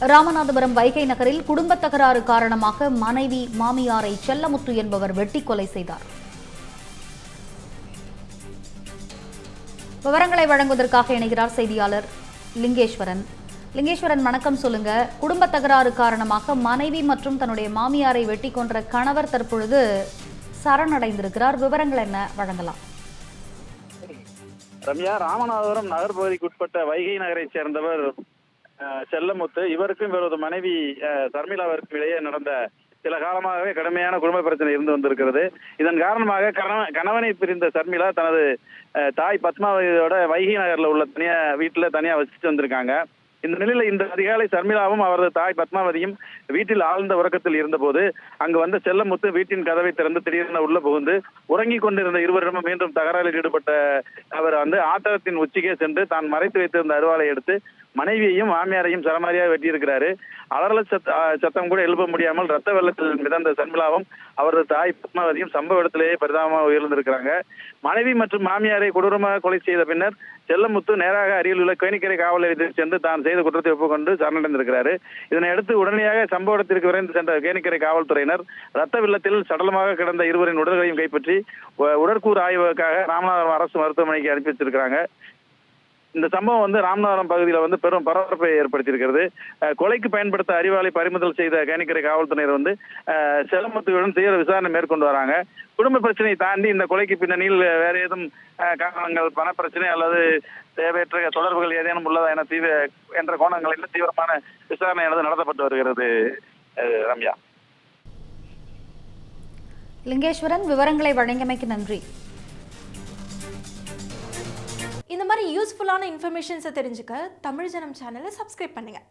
ராமநாதபுரம் வைகை நகரில் குடும்ப தகராறு காரணமாக மனைவி மாமியாரை செல்லமுத்து என்பவர் வெட்டி கொலை செய்தார். விவரங்களை வழங்குவதற்காக இணைகிறார் செய்தியாளர் லிங்கேஸ்வரன். லிங்கேஸ்வரன், வணக்கம். சொல்லுங்க. குடும்ப தகராறு காரணமாக மனைவி மற்றும் தன்னுடைய மாமியாரை வெட்டி கொன்ற கணவர் தற்பொழுது சரணடைந்திருக்கிறார். விவரங்கள் என்ன, வழங்கலாம்? ரம்யா, ராமநாதபுரம் நகர் பகுதிக்கு உட்பட்ட வைகை நகரை சேர்ந்தவர் செல்லமுத்து. இவருக்கும் இவரது மனைவி சர்மிளாவிற்கும் இடையே நடந்த சில காலமாகவே கடுமையான குடும்ப பிரச்சனை இருந்து வந்திருக்கிறது. இதன் காரணமாக கணவனை பிரிந்த சர்மிளா தனது தாய் பத்மாவதியோட வைகை நகர்ல உள்ள வீட்டுல தனியா வசிச்சு வந்திருக்காங்க. இந்த நிலையில இந்த அதிகாலை சர்மிளாவும் அவரது தாய் பத்மாவதியும் வீட்டில் ஆழ்ந்த உறக்கத்தில் இருந்தபோது அங்கு வந்த செல்லமுத்து வீட்டின் கதவை திறந்து திடீரென உள்ள புகுந்து உறங்கிக் கொண்டிருந்த இருவரிடமும் மீண்டும் தகராறில் ஈடுபட்ட அவர் ஆத்திரத்தின் உச்சிக்கே சென்று தான் மறைத்து வைத்திருந்த அருவாளை எடுத்து மனைவியையும் மாமியாரையும் சரமாரியாக வெட்டியிருக்கிறாரு. அலறல் சத்தம் கூட எழுப்ப முடியாமல் ரத்த வெள்ளத்தில் மிதந்த சர்மிளாவும் அவரது தாய் பத்மாவதியும் சம்பவ இடத்திலேயே பரிதாபமாக உயர்ந்திருக்கிறாங்க. மனைவி மற்றும் மாமியாரை கொடூரமாக கொலை செய்த பின்னர் செல்லமுத்து நேராக அருகில் உள்ள கேணிக்கரை காவல் நிலையத்தில் சென்று தான் செய்த குற்றத்தை ஒப்புக்கொண்டு சரணடைந்திருக்கிறாரு. இதனையடுத்து உடனடியாக சம்பவ இடத்திற்கு விரைந்து சென்ற கேணிக்கரை காவல்துறையினர் ரத்த வெள்ளத்தில் சடலமாக கிடந்த இருவரின் உடல்களையும் கைப்பற்றி உடற்கூறு ஆய்வுக்காக ராமநாதபுரம் அரசு மருத்துவமனைக்கு அனுப்பி வச்சிருக்கிறாங்க. இந்த சம்பவம் ராமநாதபுரம் பகுதியில் பெரும் பரபரப்பை ஏற்படுத்தியிருக்கிறது. கொலைக்கு பயன்படுத்த அறிவாளை பறிமுதல் செய்த கேணிக்கரை காவல்துறையினர் செல்லமுத்துவுடன் தீவிர விசாரணை மேற்கொண்டு வராங்க. குடும்ப பிரச்சனையை தாண்டி இந்த கொலைக்கு பின்னணியில் வேற ஏதும் காரணங்கள், பணப்பிரச்சனை அல்லது தேவையற்ற தொடர்புகள் ஏதேனும் உள்ளதா என்ற கோணங்களில் தீவிரமான விசாரணை நடத்தப்பட்டு வருகிறது. ரம்யா. லிங்கேஸ்வரன், விவரங்களை வழங்கியமைக்கு நன்றி. இந்த மாதிரி யூஸ்ஃபுல்லான இன்ஃபர்மேஷன்ஸை தெரிஞ்சுக்க தமிழ் ஜனம் சேனலை சப்ஸ்கிரைப் பண்ணுங்கள்.